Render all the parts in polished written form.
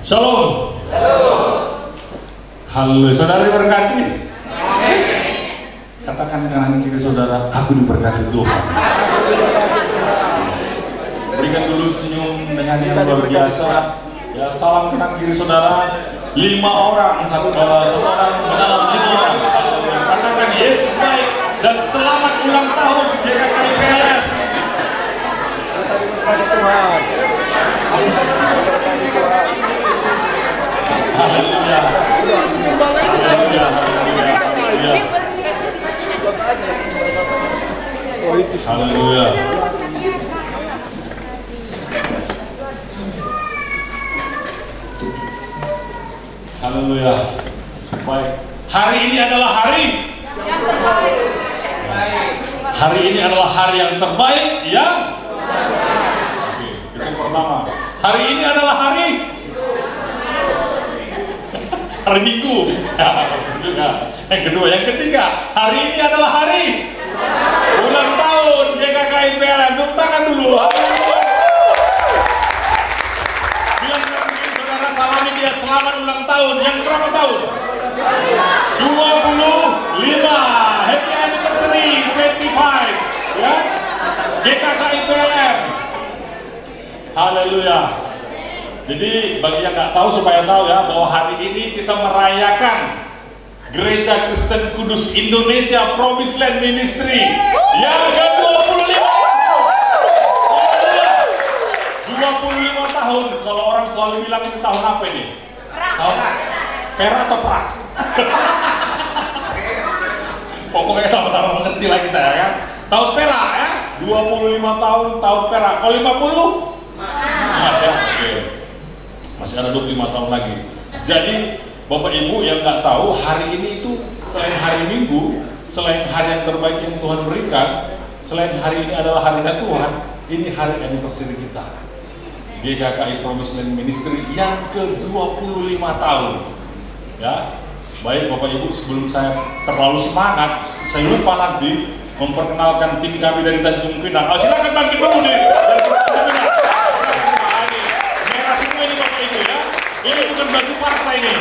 Shalom. Halo, saudara diberkati. Katakan kanan kiri saudara, aku diberkati Tuhan. Berikan dulu senyum dengan yang luar biasa. Ya, salam kanan kiri saudara. 5 orang, satu orang menalam 5 orang. Katakan Yesus baik dan selamat ulang tahun GKKI PLN. Haleluya. Haleluya. Haleluya. Haleluya. Baik. Hari ini adalah hari yang terbaik. Hari ini adalah hari yang terbaik yang Oke, itu pertama. Hari ini adalah hari Minggu. Yang kedua, yang ketiga, hari ini adalah hari ulang tahun GKKI PLN. Tepuk tangan dulu. Bilang ke saudara, salami dia, selamat ulang tahun. Yang berapa tahun? 25. Happy anniversary 25. Ya, GKKI PLN. Haleluya. Jadi bagi yang nggak tahu supaya tahu ya, bahwa hari ini kita merayakan Gereja Kristen Kudus Indonesia Promised Land Ministry yang ke-25 tahun. Kalau orang selalu bilang ini tahun apa ini? Tahun perak atau perak? Pokoknya sama-sama mengerti lah kita ya kan. Tahun perak ya, 25 tahun perak. Kalau 50? Masih ya? Oke. Masih ada 25 tahun lagi. Jadi Bapak Ibu yang nggak tahu, hari ini itu selain hari Minggu, selain hari yang terbaik yang Tuhan berikan, selain hari ini adalah harinya Tuhan, ini hari anniversary kita. GKKI Promised Land Ministry yang ke-25 tahun. Ya, baik Bapak Ibu, sebelum saya terlalu semangat, saya lupa nanti memperkenalkan tim kami dari Tanjung Pinang. Silakan bangkit dulu nih. Dari Tanjung Pinang. Merah semua ini Bapak Ibu ya. Ini bukan baju partai ini.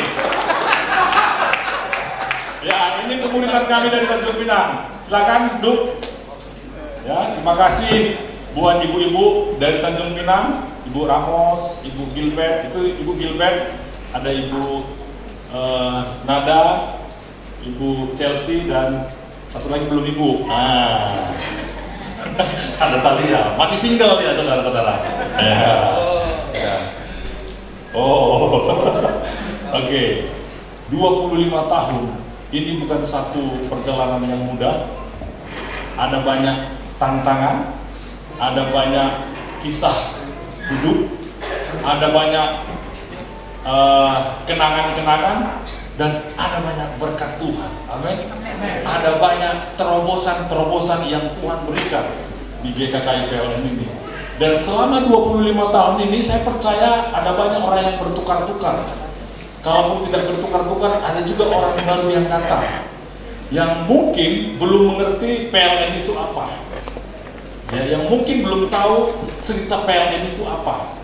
Ya, ini kemudian kami dari Tanjung Pinang. Silakan duduk. Ya, terima kasih buat ibu-ibu dari Tanjung Pinang, Ibu Ramos, Ibu Gilbert. Itu Ibu Gilbert, ada Ibu Nada, Ibu Chelsea, dan satu lagi belum Ibu. Ada Talia, masih single ya saudara-saudara. Ya. Oh, oke. 25 tahun. Ini bukan satu perjalanan yang mudah. Ada banyak tantangan, ada banyak kisah hidup, ada banyak kenangan-kenangan, dan ada banyak berkat Tuhan. Amin. Ada banyak terobosan-terobosan yang Tuhan berikan di GKKI PLN ini. Dan selama 25 tahun ini saya percaya ada banyak orang yang bertukar-tukar. Kalaupun tidak bertukar-tukar, ada juga orang baru yang datang yang mungkin belum mengerti PLN itu apa. Ya, yang mungkin belum tahu cerita PLN itu apa.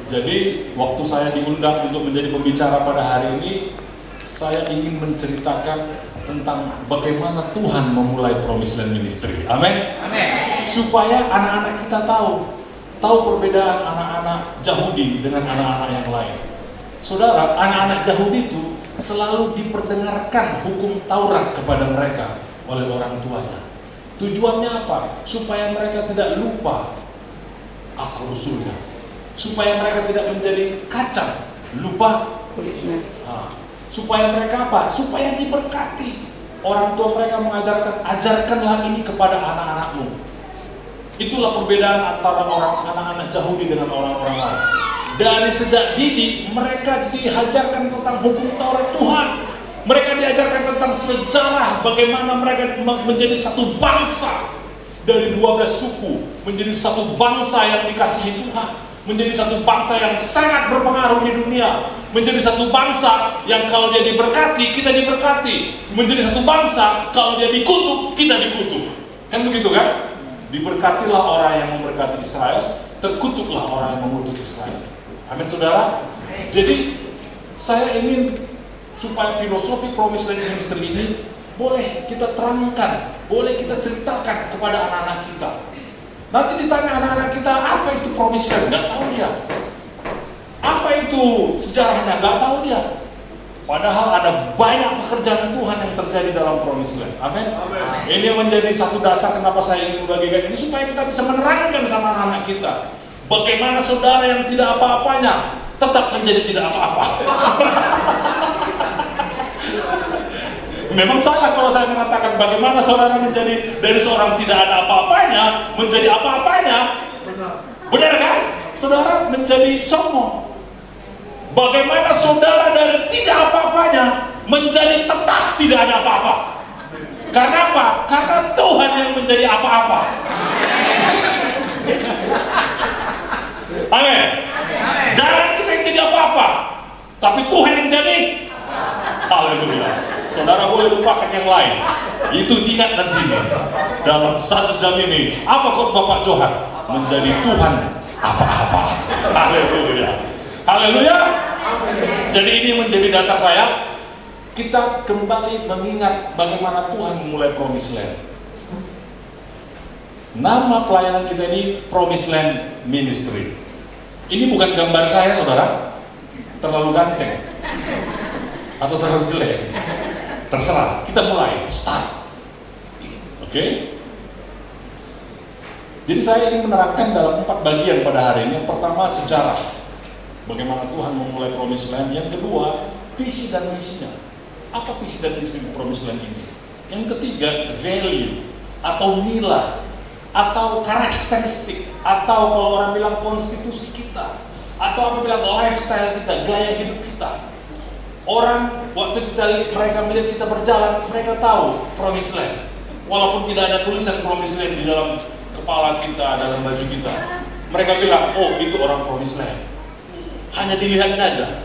Jadi waktu saya diundang untuk menjadi pembicara pada hari ini, saya ingin menceritakan tentang bagaimana Tuhan memulai Promised Land Ministry. Amin. Amin. Supaya anak-anak kita tahu perbedaan anak-anak Yahudi dengan anak-anak yang lain. Saudara, anak-anak Yahudi itu selalu diperdengarkan hukum Taurat kepada mereka oleh orang tuanya. Tujuannya apa? Supaya mereka tidak lupa asal usulnya. Supaya mereka tidak menjadi kacang, lupa kulitnya. Supaya mereka apa? Supaya diberkati. Orang tua mereka mengajarkan, ajarkanlah ini kepada anak-anakmu. Itulah perbedaan antara anak-anak Yahudi dengan orang-orang lain. Dari sejak dini mereka diajarkan tentang hukum Taurat Tuhan. Mereka diajarkan tentang sejarah bagaimana mereka menjadi satu bangsa dari 12 suku, menjadi satu bangsa yang dikasihi Tuhan, menjadi satu bangsa yang sangat berpengaruh di dunia, menjadi satu bangsa yang kalau dia diberkati, kita diberkati, menjadi satu bangsa kalau dia dikutuk, kita dikutuk. Kan begitu kan? Diberkatilah orang yang memberkati Israel, terkutuklah orang yang mengutuk Israel. Amin saudara. Jadi saya ingin supaya filosofi Promised Land Ministry ini boleh kita terangkan, boleh kita ceritakan kepada anak-anak kita. Nanti ditanya anak-anak kita, apa itu Promised Land? Nggak tahu dia. Apa itu sejarahnya? Nggak tahu dia. Padahal ada banyak pekerjaan Tuhan yang terjadi dalam Promised Land. Amin. Ini yang menjadi satu dasar kenapa saya ingin membagikan ini, supaya kita bisa menerangkan sama anak-anak kita bagaimana saudara yang tidak apa-apanya tetap menjadi tidak apa-apa. Memang salah kalau saya mengatakan bagaimana saudara menjadi dari seorang tidak ada apa-apanya menjadi apa-apanya. Benar kan? Saudara menjadi sombong. Bagaimana saudara dari tidak apa-apanya menjadi tetap tidak ada apa-apa. Karena apa? Karena Tuhan yang menjadi apa-apa. Amin. Jangan kita yang jadi apa-apa, tapi Tuhan yang jadi. Haleluya. Saudara boleh lupakan yang lain. Itu ingat nanti dalam 1 jam ini. Apa kok Bapak Johan? Menjadi Tuhan apa-apa. Haleluya. Haleluya. Jadi ini menjadi dasar saya. Kita kembali mengingat bagaimana Tuhan memulai Promised Land. Nama pelayanan kita ini Promised Land Ministry. Ini bukan gambar saya, saudara. Terlalu ganteng atau terlalu jelek, terserah. Kita mulai, start. Oke? Jadi saya ingin menerangkan dalam 4 bagian pada hari ini. Yang pertama, sejarah, bagaimana Tuhan memulai Promised Land. Yang kedua, visi dan misinya. Apa visi dan misi Promised Land ini? Yang ketiga, value atau nilai atau karakteristik, atau kalau orang bilang konstitusi kita, atau apa bilang lifestyle kita, gaya hidup kita. Orang waktu mereka melihat kita berjalan, mereka tahu Promised Land. Walaupun tidak ada tulisan Promised Land di dalam kepala kita, dalam baju kita, mereka bilang, oh itu orang Promised Land. Hanya dilihatin aja.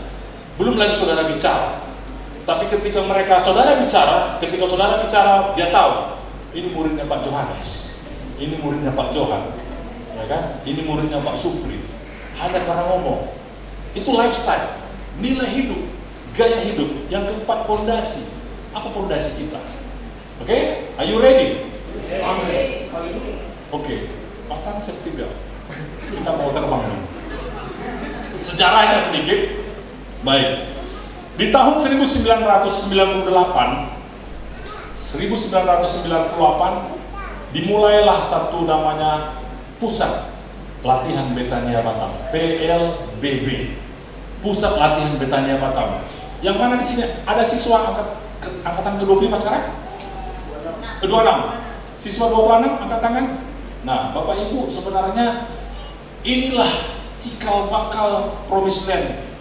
Belum lagi saudara bicara. Tapi ketika saudara bicara, dia tahu ini muridnya Pak Johannes, ini muridnya Pak Johan, ya kan? Ini muridnya Pak Supri. Hanya karena ngomong. Itu lifestyle, nilai hidup, gaya hidup. Yang keempat, fondasi. Apa fondasi kita? Oke? Are you ready? Oke. Pasang safety belt. Kita mau terbang. Sejarahnya sedikit. Baik. Di tahun 1998 dimulailah satu namanya Pusat Latihan Betania Batam, PLBB, Pusat Latihan Betania Batam. Yang mana di sini ada siswa angkatan ke-25 sekarang? 26. Siswa 26 angkat tangan. Nah, Bapak Ibu, sebenarnya inilah cikal bakal Promised Land.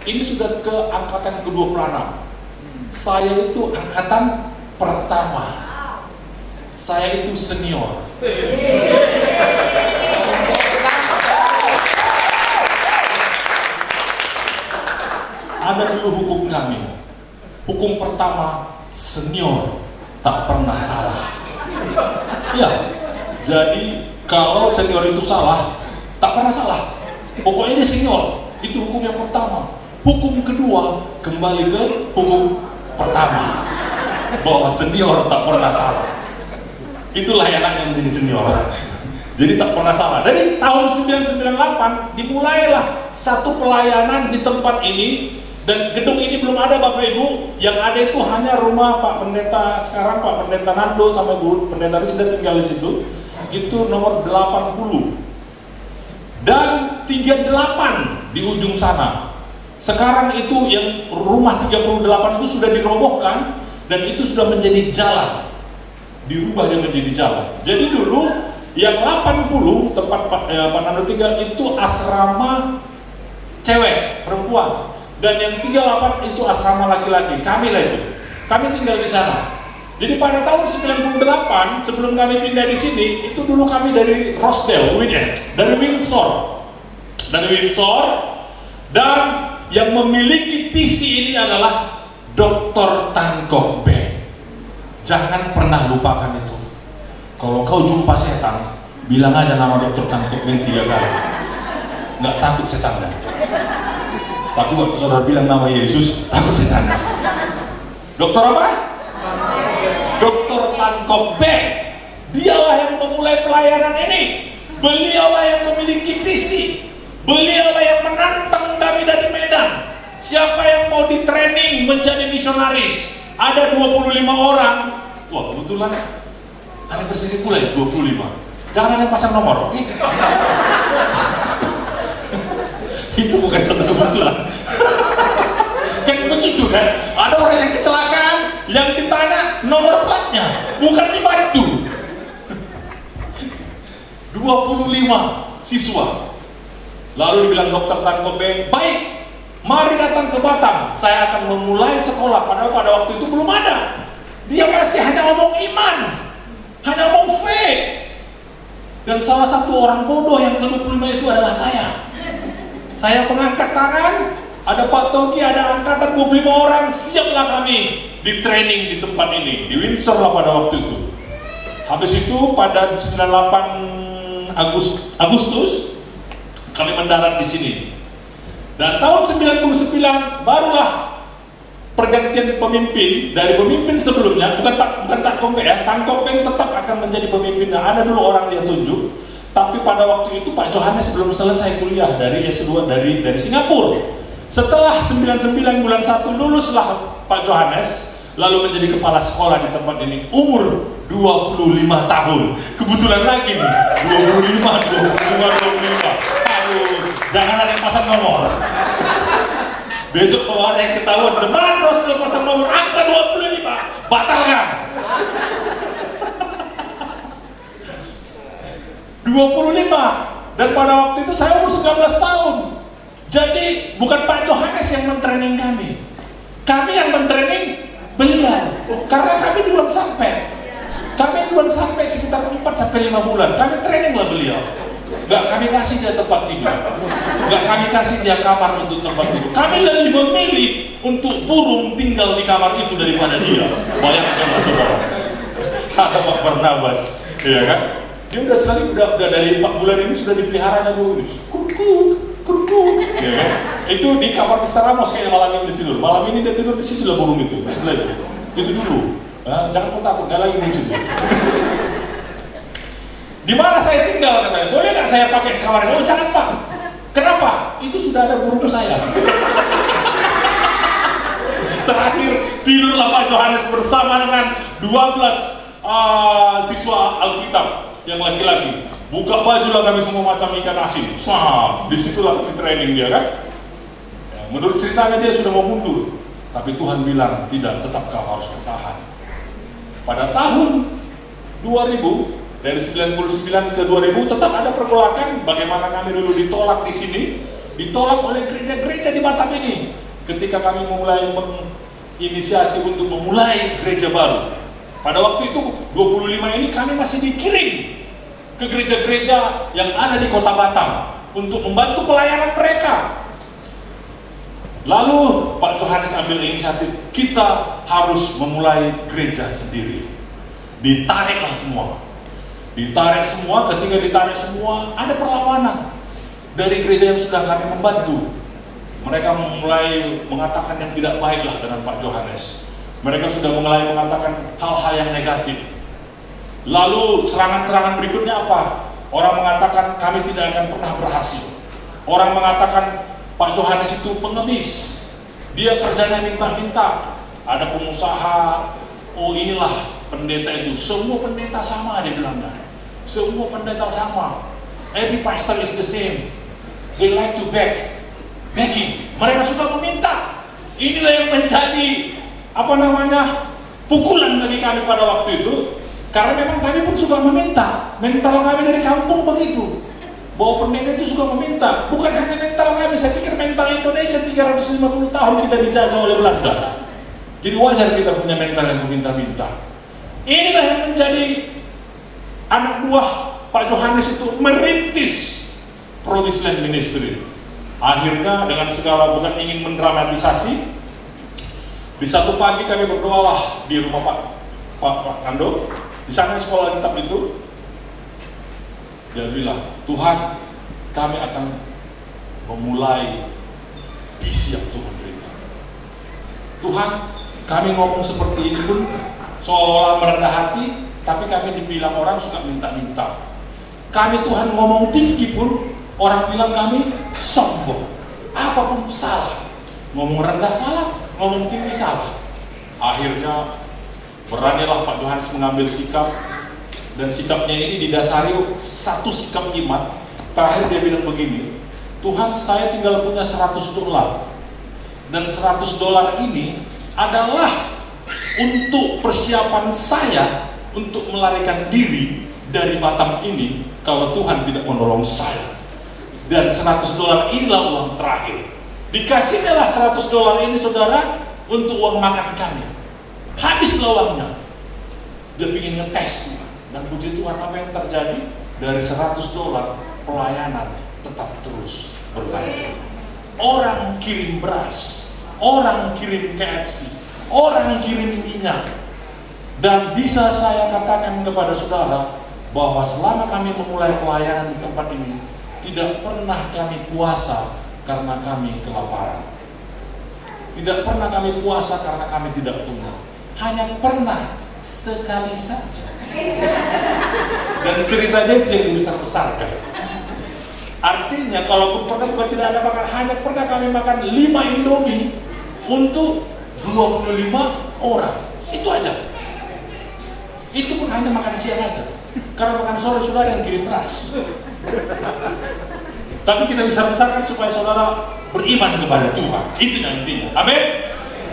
Ini sudah ke angkatan ke-26. Saya itu angkatan pertama. Saya itu senior. Ada dulu hukum kami. Hukum pertama, senior tak pernah salah. Ya, jadi kalau senior itu salah, tak pernah salah. Pokoknya dia senior. Itu hukum yang pertama. Hukum kedua, kembali ke hukum pertama, bahwa senior tak pernah salah. Itulah enaknya menjadi senior. Jadi tak pernah salah. Dari tahun 1998 dimulailah satu pelayanan di tempat ini. Dan gedung ini belum ada Bapak Ibu. Yang ada itu hanya rumah Pak Pendeta sekarang, Pak Pendeta Nando sama Bu Pendeta sudah tinggal di situ. Itu nomor 80. Dan 38 di ujung sana. Sekarang itu yang rumah 38 itu sudah dirobohkan dan itu sudah menjadi jalan. Dirubah dia menjadi jalan. Jadi dulu yang 80 tempat Pak Nando tinggal itu asrama cewek, perempuan. Dan yang 38 itu asrama laki-laki. Kami lah itu. Kami tinggal di sana. Jadi pada tahun 98 sebelum kami pindah di sini, itu dulu kami dari Rosedale, dari Windsor. Dan yang memiliki visi ini adalah Dr. Tan Kok Beng. Jangan pernah lupakan itu. Kalau kau jumpa setan, bilang aja nama Dr. Tan Kok Beng 3 kali. nggak takut setannya. Tapi waktu saudara bilang nama Yesus, takut setannya. Dokter apa? Dokter Tan Kok Beng. Dialah yang memulai pelayanan ini. Beliaulah yang memiliki visi. Beliaulah yang menantang kami dari Medan. Siapa yang mau di training menjadi misionaris? Ada 25 orang. Wah, kebetulan anniversary pula ya, 25. Jangan ada pasang nomor, oke? Itu bukan satu kebetulan. Kan begitu kan? Ada orang yang kecelakaan, yang ditanya nomor platnya, bukan dibantu. 25 siswa. Lalu dibilang Dokter Tan Kok Beng, baik, mari datang ke Batam. Saya akan memulai sekolah. Padahal pada waktu itu belum ada. Dia masih hanya ngomong iman, hanya ngomong faith. Dan salah satu orang bodoh yang ke-25 itu adalah saya. Saya mengangkat tangan, ada Pak Togi, ada angkatan 25 orang, siaplah kami di training di tempat ini, di Windsor lah pada waktu itu. Habis itu pada 98 Agustus kami mendarat di sini. Dan tahun 99 barulah pergantian pemimpin. Dari pemimpin sebelumnya, bukan Tan Kok Beng ya, Tan Kok Beng tetap akan menjadi pemimpinnya. Ada dulu orang dia tunjuk, tapi pada waktu itu Pak Johannes belum selesai kuliah dari S2 dari Singapura. Setelah 99 bulan 1 luluslah Pak Johannes, lalu menjadi kepala sekolah di tempat ini. Umur 25 tahun. Kebetulan lagi nih, 25. Aduh, jangan ada yang pasang nomor. Besok kalau ada yang ketahuan, jemaat Rasul pasang nomor angka 25, batalkan. 25. Dan pada waktu itu saya umur 19 tahun. Jadi bukan Pak Johannes yang mentraining kami. Kami yang mentraining beliau. Karena kami duluan sampai. Kami duluan sampai sekitar 4 sampai 5 bulan. Kami training lah beliau. Gak kami kasih dia tempat tidur, gak kami kasih dia kamar untuk tempat tidur. Kami lebih memilih untuk burung tinggal di kamar itu daripada dia. Bayangkan lah saudara. Ada Pak Barnabas, ya kan? Dia udah dari 4 bulan ini sudah dipeliharanya dulu. Kukuk, ya kan? Itu di kamar Mr. Ramos kayaknya malam ini dia tidur. Malam ini dia tidur di situ lah burung itu, sebelah itu. Itu dulu. Nah, jangan kau takut, gak lagi muncul. Di mana saya tinggal katanya, boleh nggak saya pakai kamar ini? Oh jangan Pak, kenapa? Itu sudah ada burung saya. Terakhir tidurlah Pak Johannes bersama dengan 12 siswa Alkitab yang laki-laki. Buka baju lah kami semua macam ikan asin. Disitulah kami training dia kan. Ya, menurut ceritanya dia sudah mau mundur, tapi Tuhan bilang tidak, tetap kau harus bertahan. Pada tahun 2000 dari 99 ke 2000 tetap ada pergolakan. Bagaimana kami dulu ditolak di sini, ditolak oleh gereja-gereja di Batam ini. Ketika kami mulai menginisiasi untuk memulai gereja baru, pada waktu itu 25 ini kami masih dikirim ke gereja-gereja yang ada di kota Batam untuk membantu pelayanan mereka. Lalu Pak Johannes ambil inisiatif, kita harus memulai gereja sendiri. Ditariklah semua. Ditarik semua, ketika ditarik semua, ada perlawanan dari gereja yang sudah kami membantu. Mereka mulai mengatakan yang tidak baiklah dengan Pak Johannes. Mereka sudah mulai mengatakan hal-hal yang negatif. Lalu serangan-serangan berikutnya apa? Orang mengatakan kami tidak akan pernah berhasil. Orang mengatakan Pak Johannes itu pengemis. Dia kerjanya minta-minta. Ada pengusaha, oh inilah pendeta itu. Semua pendeta sama dia bilangnya. Semua pendeta sama. Every pastor is the same. They like to begging. Mereka suka meminta. Inilah yang menjadi pukulan bagi kami pada waktu itu. Karena memang kami pun suka meminta. Mental kami dari kampung begitu. Bahwa pendeta itu suka meminta. Bukan hanya mental kami. Saya pikir mental Indonesia 350 tahun kita dijajah oleh Belanda. Jadi wajar kita punya mental yang meminta-minta. Inilah yang menjadi anak buah Pak Johannes itu merintis Promised Land Ministry. Akhirnya dengan segala, bukan ingin mendramatisasi, di satu pagi kami berdoalah di rumah Pak Kando. Di sana sekolah kitab itu. Dia bilang, Tuhan, kami akan memulai visi yang Tuhan berikan. Tuhan, kami ngomong seperti ini pun seolah-olah merendah hati, tapi kami dibilang orang suka minta-minta. Kami Tuhan ngomong tinggi pun orang bilang kami sombong. Apapun salah. Ngomong rendah salah, ngomong tinggi salah. Akhirnya beranilah Pak Yohanes mengambil sikap, dan sikapnya ini didasari satu sikap iman. Terakhir dia bilang begini, Tuhan, saya tinggal punya $100, dan $100 ini adalah untuk persiapan saya untuk melarikan diri dari Batam ini kalau Tuhan tidak menolong saya. Dan $100 inilah uang terakhir. Dikasihnya $100 ini saudara untuk uang makan kami. Habislah uangnya. Dia ingin ngetes. Dan puji Tuhan, apa yang terjadi? Dari $100 pelayanan tetap terus berlanjut. Orang kirim beras, orang kirim KFC, orang kirim minyak. Dan bisa saya katakan kepada saudara bahwa selama kami memulai pelayanan di tempat ini, tidak pernah kami puasa karena kami kelaparan. Tidak pernah kami puasa karena kami tidak punya. Hanya pernah sekali saja. Dan ceritanya itu yang dibesar-besarkan. Artinya kalaupun pernah bukan tidak ada makan, hanya pernah kami makan 5 Indomie untuk 25 orang. Itu aja. Itu pun hanya makan siang aja. Karena makan sore saudara yang kirim beras. Tapi kita bisa besarkan supaya saudara beriman kepada Tuhan. Itu intinya. Amin.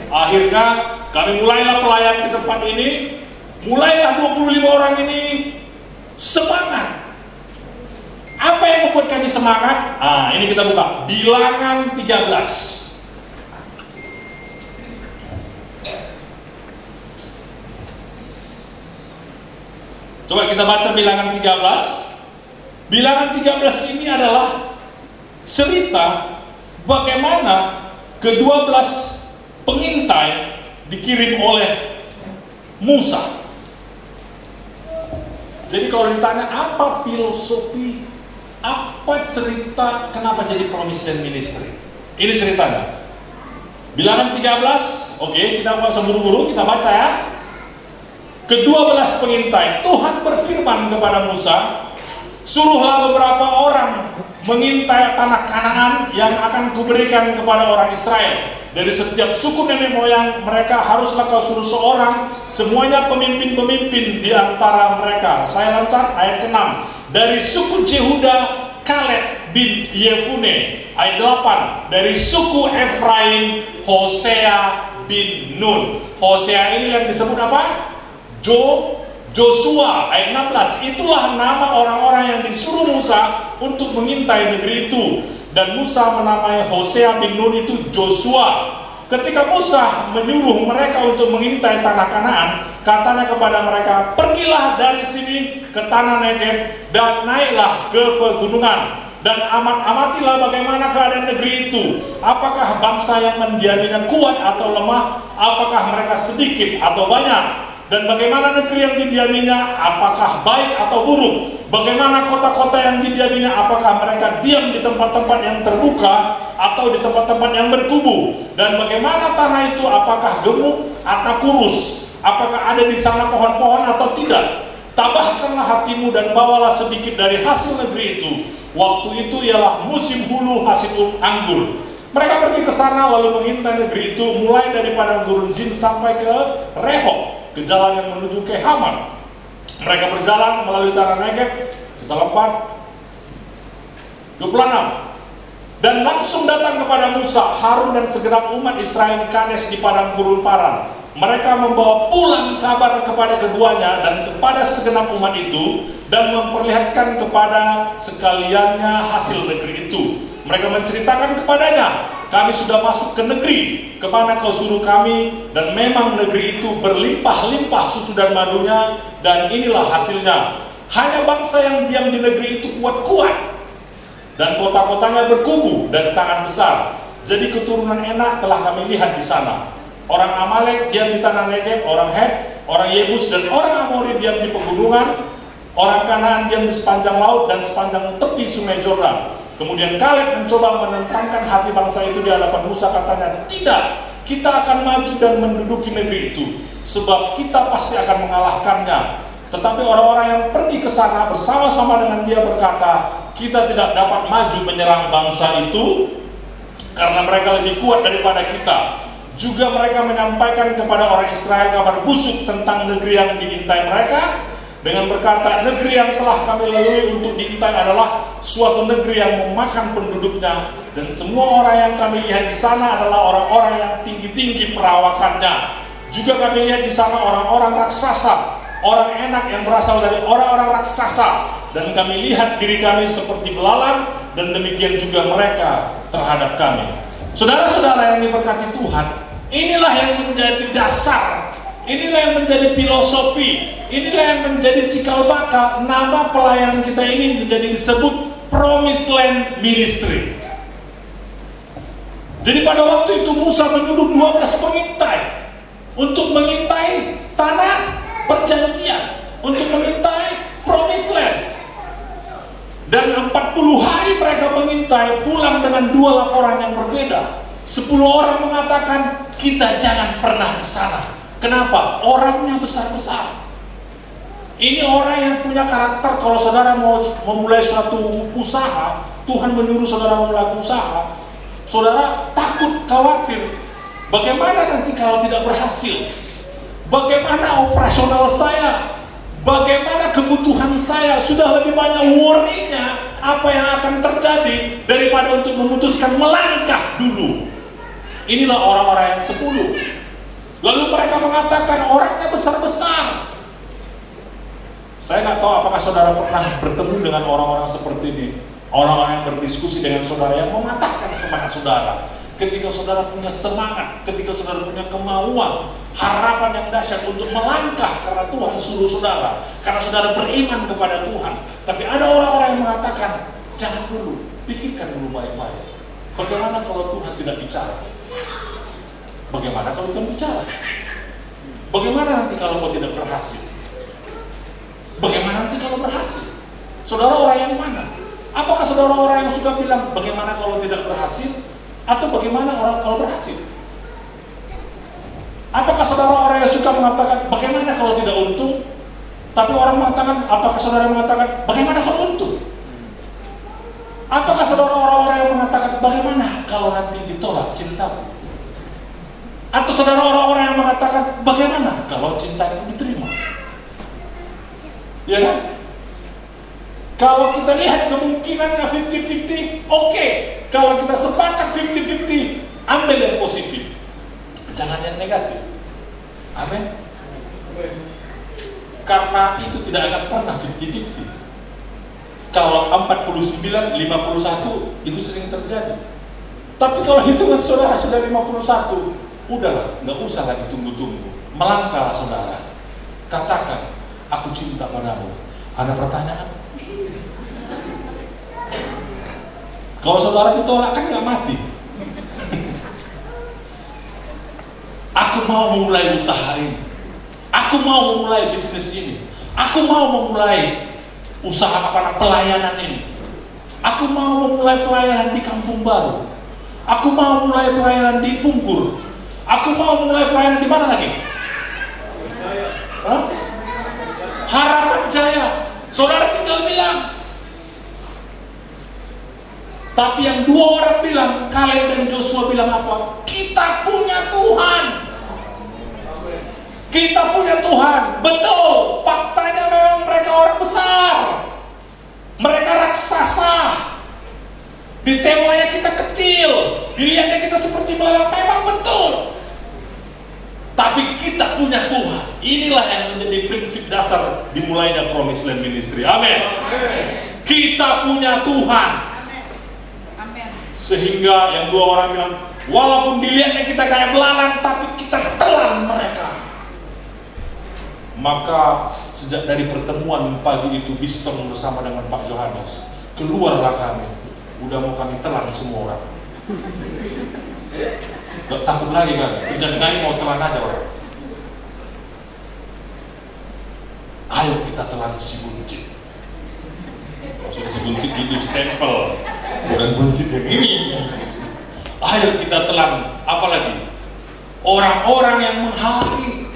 Akhirnya kami mulailah pelayan di tempat ini. Mulailah 25 orang ini semangat. Apa yang membuat kami semangat? Ini kita buka Bilangan 13. Coba kita baca Bilangan 13. Bilangan 13 ini adalah cerita bagaimana ke-12 pengintai dikirim oleh Musa. Jadi kalau ditanya apa filosofi, apa cerita kenapa jadi promise dan ministry, ini ceritanya. Bilangan 13, oke, kita baca buru-buru, kita baca ya. Ke-12 pengintai, Tuhan berfirman kepada Musa, suruhlah beberapa orang mengintai tanah Kanaan yang akan kuberikan kepada orang Israel. Dari setiap suku nenek moyang mereka haruslah kau suruh seorang, semuanya pemimpin-pemimpin di antara mereka. Saya lancar ayat ke-6. Dari suku Yehuda, Kaleb bin Yefune. Ayat 8. Dari suku Efraim, Hosea bin Nun. Hosea ini yang disebut apa? Joshua. Ayat 16. Itulah nama orang-orang yang disuruh Musa untuk mengintai negeri itu. Dan Musa menamai Hosea bin Nun itu Joshua. Ketika Musa menyuruh mereka untuk mengintai tanah Kanaan, katanya kepada mereka, pergilah dari sini ke tanah Negeb dan naiklah ke pegunungan dan amatilah bagaimana keadaan negeri itu. Apakah bangsa yang mendiaminya kuat atau lemah? Apakah mereka sedikit atau banyak? Dan bagaimana negeri yang didiaminya, apakah baik atau buruk? Bagaimana kota-kota yang didiaminya, apakah mereka diam di tempat-tempat yang terbuka atau di tempat-tempat yang berkubu? Dan bagaimana tanah itu, apakah gemuk atau kurus? Apakah ada di sana pohon-pohon atau tidak? Tabahkanlah hatimu dan bawalah sedikit dari hasil negeri itu. Waktu itu ialah musim hulu hasil anggur. Mereka pergi ke sana lalu mengintai negeri itu, mulai dari padang gurun Zin sampai ke Rehob, ke jalan yang menuju ke Haman. Mereka berjalan melalui tanah Negeb. Kita lompat 26. Dan langsung datang kepada Musa, Harun dan segenap umat Israel di Kades di padang gurun Paran. Mereka membawa pulang kabar kepada keduanya dan kepada segenap umat itu, dan memperlihatkan kepada sekaliannya hasil negeri itu. Mereka menceritakan kepadanya, kami sudah masuk ke negeri kemana kau suruh kami, dan memang negeri itu berlimpah-limpah susu dan madunya, dan inilah hasilnya. Hanya bangsa yang diam di negeri itu kuat-kuat, dan kota-kotanya berkubu dan sangat besar. Jadi keturunan Enak telah kami lihat di sana. Orang Amalek diam di tanah Negeb, orang Het, orang Yebus dan orang Amori diam di pegunungan. Orang Kanaan diam di sepanjang laut dan sepanjang tepi sungai Jordan. Kemudian Kaleb mencoba menenteramkan hati bangsa itu di hadapan Musa, katanya, tidak, kita akan maju dan menduduki negeri itu, sebab kita pasti akan mengalahkannya. Tetapi orang-orang yang pergi ke sana bersama-sama dengan dia berkata, kita tidak dapat maju menyerang bangsa itu karena mereka lebih kuat daripada kita. Juga mereka menyampaikan kepada orang Israel kabar busuk tentang negeri yang diintai mereka dengan berkata, negeri yang telah kami lalui untuk diintai adalah suatu negeri yang memakan penduduknya, dan semua orang yang kami lihat di sana adalah orang-orang yang tinggi-tinggi perawakannya. Juga kami lihat di sana orang-orang raksasa, orang enak yang berasal dari orang-orang raksasa, dan kami lihat diri kami seperti belalang, dan demikian juga mereka terhadap kami. Saudara-saudara yang diberkati Tuhan, inilah yang menjadi dasar, inilah yang menjadi filosofi, inilah yang menjadi cikal bakal nama pelayanan kita ini menjadi disebut Promised Land Ministry. Jadi pada waktu itu Musa menyuruh 12 pengintai untuk mengintai tanah perjanjian, untuk mengintai Promised Land. Dan 40 hari mereka mengintai, pulang dengan 2 laporan yang berbeda. 10 orang mengatakan, kita jangan pernah ke sana. Kenapa? Orangnya besar-besar. Ini orang yang punya karakter. Kalau saudara mau memulai suatu usaha, Tuhan menyuruh saudara memulai usaha, saudara takut, khawatir. Bagaimana nanti kalau tidak berhasil? Bagaimana operasional saya? Bagaimana kebutuhan saya? Sudah lebih banyak worry-nya apa yang akan terjadi daripada untuk memutuskan melangkah dulu. Inilah orang-orang yang 10. Lalu mereka mengatakan orangnya besar-besar. Saya nggak tahu apakah saudara pernah bertemu dengan orang-orang seperti ini. Orang-orang yang berdiskusi dengan saudara, yang mematahkan semangat saudara. Ketika saudara punya semangat, ketika saudara punya kemauan, harapan yang dahsyat untuk melangkah karena Tuhan suruh saudara, karena saudara beriman kepada Tuhan. Tapi ada orang-orang yang mengatakan, jangan dulu, pikirkan dulu baik-baik. Bagaimana kalau Tuhan tidak bicara? Bagaimana kalau Tuhan bicara? Bagaimana nanti kalau kau tidak berhasil? Bagaimana nanti kalau berhasil? Saudara orang yang mana? Apakah saudara orang yang suka bilang, bagaimana kalau tidak berhasil? Atau bagaimana orang kalau berhasil? Apakah saudara orang yang suka mengatakan bagaimana kalau tidak untung? Tapi orang mengatakan, apakah saudara mengatakan bagaimana kalau untung? Apakah saudara orang-orang yang mengatakan bagaimana kalau nanti ditolak cintamu? Atau saudara orang-orang yang mengatakan bagaimana kalau cinta itu diterima? Ya kan? Kalau kita lihat kemungkinannya 50-50, oke. Kalau kita sepakat 50-50, ambil yang positif, jangan yang negatif. Amin. Karena itu tidak akan pernah 50-50. Kalau 49-51 itu sering terjadi. Tapi kalau hitungan saudara sudah 51, udahlah, nggak usah lagi tunggu-tunggu. Melangkahlah saudara. Katakan, aku cinta padamu. Ada pertanyaan? Kalau saudara ditolak kan nggak mati. Aku mau memulai usaha ini. Aku mau memulai bisnis ini. Aku mau memulai usaha pelayanan ini. Aku mau memulai pelayanan di Kampung Baru. Aku mau memulai pelayanan di Punggur. Aku mau memulai pelayanan di mana lagi? Hah? Harapan Jaya. Saudara tinggal bilang. Tapi yang 2 orang bilang, Kaleb dan Joshua bilang apa? Kita punya Tuhan. Kita punya Tuhan. Betul, faktanya memang mereka orang besar. Mereka raksasa. Ditewanya kita kecil. Dilihatnya kita seperti belalang, memang betul. Tapi kita punya Tuhan. Inilah yang menjadi prinsip dasar dimulainya Promised Land Ministry. Amin. Kita punya Tuhan. Sehingga yang 2 orang bilang, walaupun dilihatnya kita kayak belalang, tapi kita telan mereka. Maka sejak dari pertemuan pagi itu, Biston bersama dengan Pak Johannes, keluarlah kami, udah mau kami telan semua orang. Gak takut lagi kan, kerjaan kami mau telan aja orang. Ayo kita telan si buncit. Maksudnya si buncit itu stempel. Bukan buncit yang ini. Ayo kita telan, apalagi orang-orang yang menghalangi.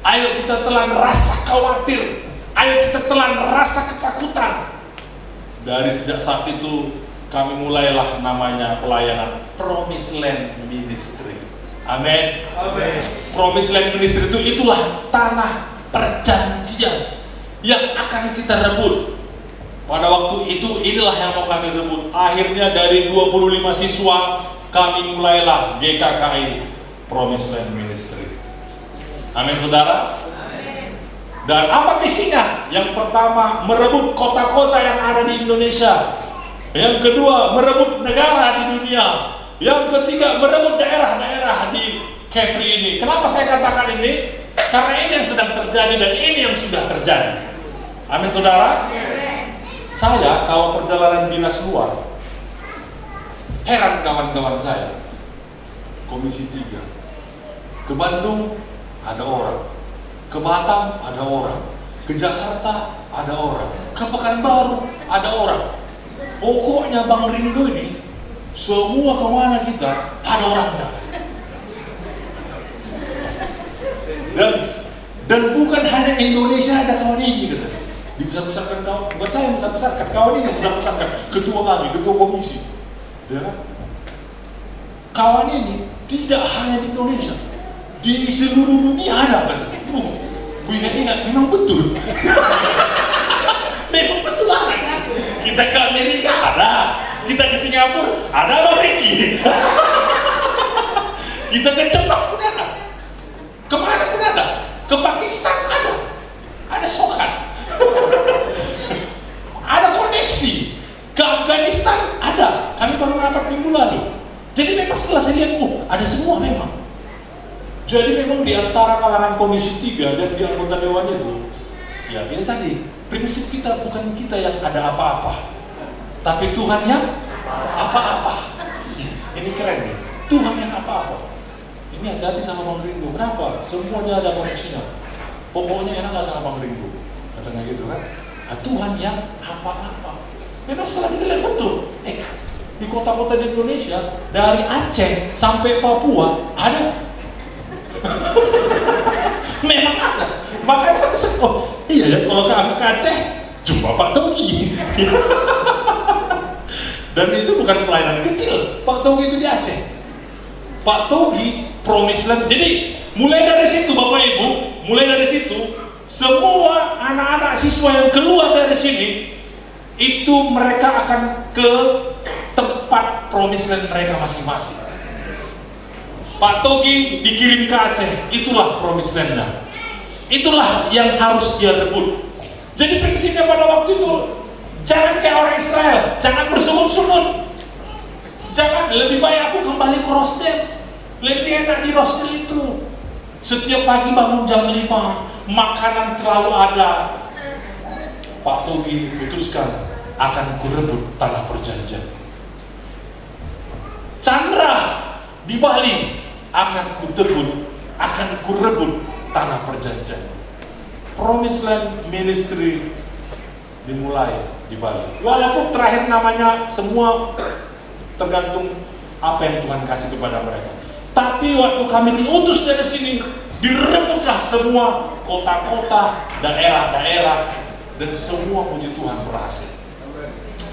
Ayo kita telan rasa khawatir. Ayo kita telan rasa ketakutan. Dari sejak saat itu kami mulailah namanya pelayanan Promised Land Ministry. Amin. Amin. Promised Land Ministry itulah tanah perjanjian yang akan kita rebut. Pada waktu itu inilah yang mau kami rebut. Akhirnya dari 25 siswa kami mulailah GKKI Promised Land Ministry. Amin saudara. Amin. Dan apa misinya? Yang pertama merebut kota-kota yang ada di Indonesia. Yang kedua merebut negara di dunia. Yang ketiga merebut daerah-daerah di Kepri ini. Kenapa saya katakan ini? Karena ini yang sedang terjadi dan ini yang sudah terjadi. Amin saudara. Saya kalau perjalanan dinas luar, heran kawan-kawan saya. Komisi 3 ke Bandung ada orang, ke Batam ada orang, ke Jakarta ada orang, ke Pekanbaru ada orang. Pokoknya Bang Ringo ini semua kemana kita ada orangnya. Dan bukan hanya Indonesia ada kawan ini gitu. Dibesar-besarkan kawan, bukan saya yang besar-besarkan, kawan ini yang besar-besarkan, ketua kami, ketua komisi. Ya kan? Kawan ini tidak hanya di Indonesia, di seluruh dunia ada kan? Ingat-ingat, memang betul. Memang betul ada kan? Kita ke Amerika ada, kita ke Singapura ada Bang Ricky. Kita ke Jepang pun ada, kemana pun ada, ke Pakistan ada Sokan. Ada koneksi ke Afghanistan ada. Kami baru rapat minggu lalu. Jadi memang setelah saya lihat, ada semua memang. Jadi memang di antara kalangan komisi 3 dan di anggota dewan itu, ya ini tadi prinsip kita bukan kita yang ada apa-apa, tapi Tuhan yang apa-apa. Ini keren nih, Tuhan yang apa-apa. Ini hati-hati sama Bang Ringo. Kenapa? Semuanya ada koneksinya. Pokoknya enak nggak sama Bang Ringo. Katanya gitu kan, Tuhan yang apa-apa. Memang setelah kita lihat betul, di kota-kota di Indonesia dari Aceh sampai Papua ada. Memang ada. Makanya iya ya, kalau ke Aceh jumpa Pak Togi. Dan itu bukan pelayanan kecil. Pak Togi itu di Aceh. Pak Togi Promised Land. Jadi mulai dari situ Bapak Ibu, mulai dari situ semua anak-anak siswa yang keluar dari sini itu mereka akan ke tempat Promised Land mereka masing-masing. Pak Togi dikirim ke Aceh, itulah Promised Land-nya. Itulah yang harus dia rebut. Jadi prinsipnya pada waktu itu jangan kayak orang Israel, jangan bersungut-sungut. Jangan, lebih baik aku kembali ke Rosdel. Lebih enak di Rosdel itu. Setiap pagi bangun jam 5, makanan terlalu ada. Pak Togi putuskan akan kurebut tanah perjanjian. Chandra di Bali akan kutebut, akan kurebut tanah perjanjian. Promised Land Ministry dimulai di Bali. Walaupun terakhir namanya semua tergantung apa yang Tuhan kasih kepada mereka. Tapi waktu kami diutus dari sini, direbutlah semua kota-kota, daerah-daerah, dan semua puji Tuhan berhasil.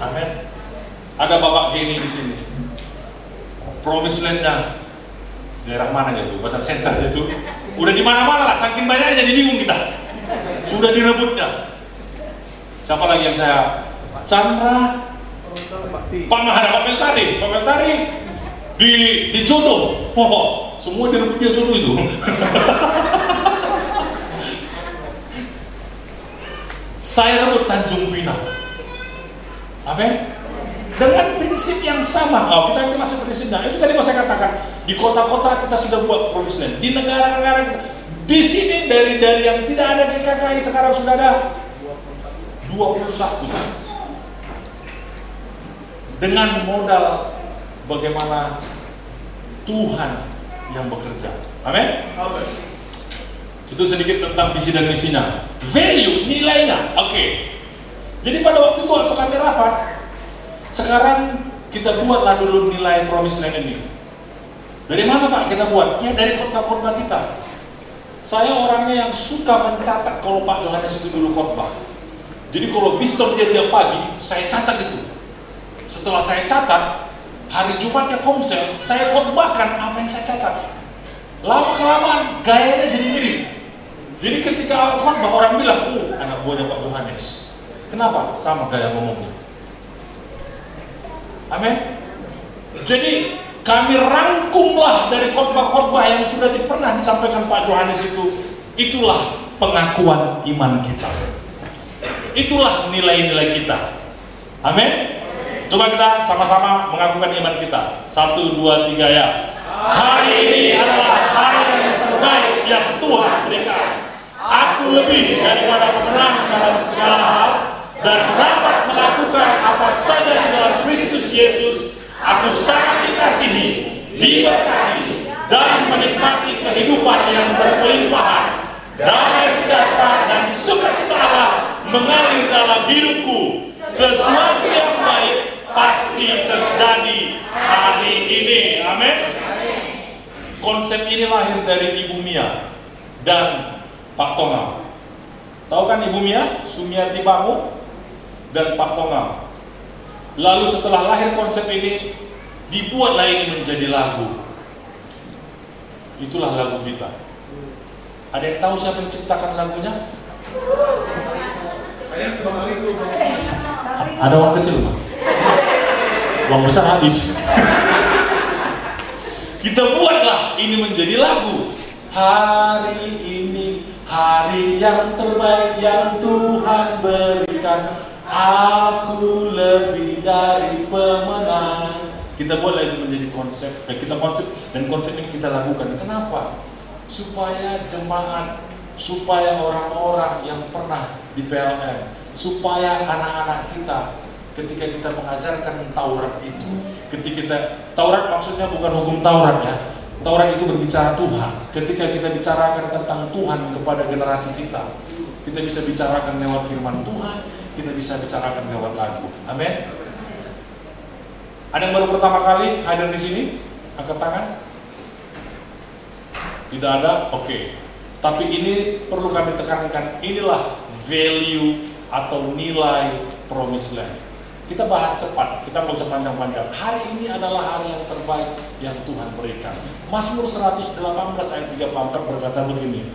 Amin. Ada Bapak Geni di sini. Promised Land-nya daerah mana gitu? Batam Center itu. Udah di mana-mana lah, saking banyaknya jadi bingung kita. Sudah direbutnya. Siapa lagi yang saya? Chandra, Pak Mahara, Pak Meltari di Jodoh. Semua direbutnya Jodoh itu. Saya rebut Tanjung Pinang. Amin. Dengan prinsip yang sama. Kita nanti masuk prinsipnya. Itu tadi mau saya katakan. Di kota-kota kita sudah buat Promised Land. Di negara-negara di sini dari yang tidak ada GKKI sekarang sudah ada 21. Dengan modal bagaimana Tuhan yang bekerja. Amin. Itu sedikit tentang visi dan misinya. Value, nilainya. Oke. Jadi pada waktu itu waktu kami rapat, sekarang kita buatlah dulu nilai Promised Land ini. Dari mana Pak kita buat? Ya dari khotbah-khotbah kita. Saya orangnya yang suka mencatat kalau Pak Yohanes itu dulu khotbah. Jadi kalau Biston dia tiap pagi, saya catat itu. Setelah saya catat, hari Jumatnya komsel, saya khotbahkan apa yang saya catat. Lama-kelamaan gayanya jadi mirip. Jadi ketika awal khotbah orang bilang, anak buahnya Pak Yohanes. Kenapa? Sama gaya ngomongnya. Amin. Jadi kami rangkumlah dari khotbah-khotbah yang sudah pernah disampaikan Pak Yohanes itu. Itulah pengakuan iman kita. Itulah nilai-nilai kita. Amin. Coba kita sama-sama mengakukan iman kita. 1, 2, 3 ya. Hari ini adalah hari yang terbaik yang Tuhan berikan. Aku lebih daripada pemenang dalam segala hal dan dapat melakukan apa saja di dalam Kristus Yesus. Aku sangat dikasihi, diberkati, dan menikmati kehidupan yang berkelimpahan. Damai sejahtera dan sukacita Allah mengalir dalam hidupku. Sesuatu yang baik pasti terjadi hari ini. Amin. Konsep ini lahir dari Ibu Mia dan Pak Tongam. Tahu kan Ibu Mia, Sumiati Bangu dan Pak Tongam. Lalu setelah lahir konsep ini, dibuatlah ini menjadi lagu. Itulah lagu kita. Ada yang tahu siapa yang menciptakan lagunya? Ada uang kecil, Pak. Uang besar habis. Kita buatlah ini menjadi lagu. Hari ini hari yang terbaik yang Tuhan berikan. Aku lebih dari pemenang. Kita buatlah itu menjadi konsep. Kita konsep dan konsep ini kita lakukan. Kenapa? Supaya jemaat, supaya orang-orang yang pernah di PLN, supaya anak-anak kita ketika kita mengajarkan Taurat itu, Taurat maksudnya bukan hukum Taurat ya. Taurat itu berbicara Tuhan. Ketika kita bicarakan tentang Tuhan kepada generasi kita bisa bicarakan lewat firman Tuhan, kita bisa bicarakan lewat lagu. Amin. Ada yang baru pertama kali hadir di sini? Angkat tangan. Tidak ada? Oke. Tapi ini perlu kami tekankan, inilah value atau nilai Promised Land. Kita bahas cepat, kita mau panjang-panjang. Hari ini adalah hari yang terbaik yang Tuhan berikan. Mazmur 118 ayat 34 berkata begini,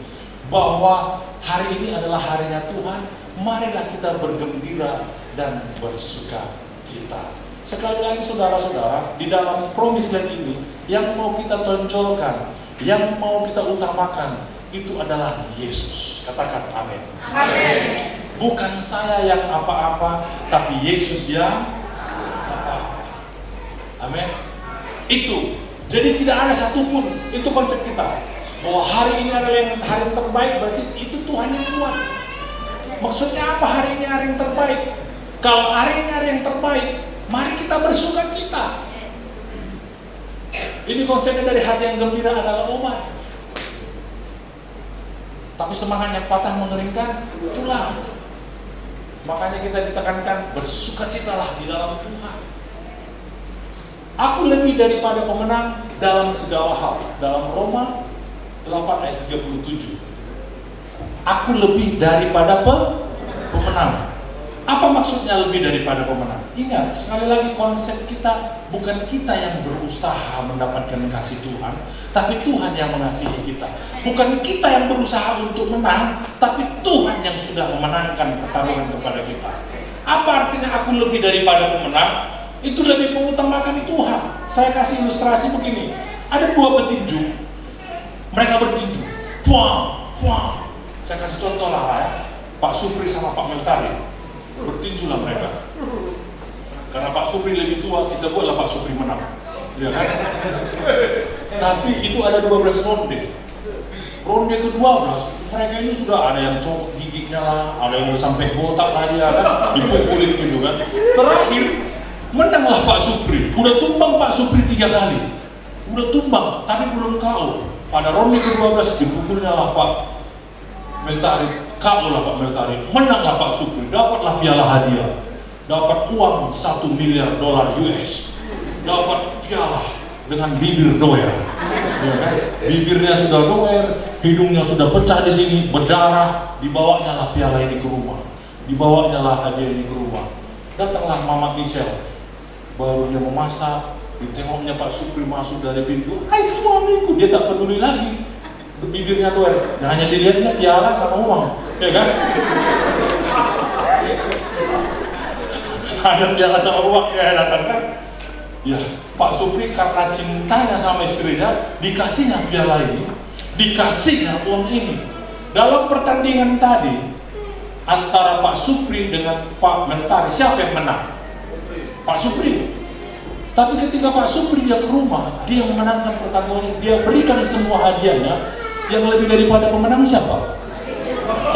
bahwa hari ini adalah harinya Tuhan, marilah kita bergembira dan bersuka cita. Sekali lagi saudara-saudara, di dalam Promised Land ini, yang mau kita tonjolkan, yang mau kita utamakan, itu adalah Yesus. Katakan amin. Amin. Bukan saya yang apa-apa, tapi Yesus yang apa-apa. Amin. Itu. Jadi tidak ada satupun, itu konsep kita. Bahwa hari ini adalah yang hari terbaik, berarti itu Tuhan yang buat. Maksudnya apa hari ini hari yang terbaik? Kalau hari ini hari yang terbaik, mari kita bersuka cita. Ini konsepnya dari hati yang gembira adalah obat. Tapi semangat yang patah mengeringkan tulang. Makanya kita ditekankan bersukacitalah di dalam Tuhan. Aku lebih daripada pemenang dalam segala hal. Dalam Roma 8 ayat 37. Aku lebih daripada pemenang. Apa maksudnya lebih daripada pemenang? Ingat, sekali lagi konsep kita, bukan kita yang berusaha mendapatkan kasih Tuhan, tapi Tuhan yang mengasihi kita. Bukan kita yang berusaha untuk menang, tapi Tuhan yang sudah memenangkan pertarungan kepada kita. Apa artinya aku lebih daripada pemenang? Itu lebih mengutamakan Tuhan. Saya kasih ilustrasi begini. Ada dua petinju, mereka bertinju. Puang, puang. Saya kasih contoh lah ya. Pak Supri sama Pak Meltari. Bertinjulah mereka. Karena Pak Supri lebih tua, kita buatlah Pak Supri menang. Ya kan? Tapi itu ada 12 ronde. Ronde ke-12, mereka ini sudah ada yang copot giginya lah, ada yang sampai botak lah dia kan, dipukulin gitu kan. Terakhir, menanglah Pak Supri. Udah tumbang Pak Supri 3 kali. Udah tumbang, tapi belum KO. Pada ronde ke-12 dipukulnya lah Pak Meltari. KO lah Pak Meltari. Menanglah Pak Supri. Dapatlah piala hadiah. Dapat uang $1 miliar US. dapat piala dengan bibir doer, ya kan? Bibirnya sudah doer, hidungnya sudah pecah di sini, berdarah. Dibawanya lah piala ini ke rumah, dibawanya lah hadiah ini ke rumah. Datanglah Mama Michelle, baru dia memasak, ditengoknya Pak Supri masuk dari pintu. Hai suamiku, dia tak peduli lagi bibirnya doer, hanya dilihatnya piala sama uang, ya kan? Ada piala sama uang ya datang kan? Ya, Pak Supri karena cintanya sama istrinya, dikasihnya piala ini, dikasihnya uang ini. Dalam pertandingan tadi antara Pak Supri dengan Pak Mentari, siapa yang menang? Pak Supri. Tapi ketika Pak Supri dia ke rumah, dia memenangkan pertandingan, dia berikan semua hadiahnya. Yang lebih daripada pemenang siapa?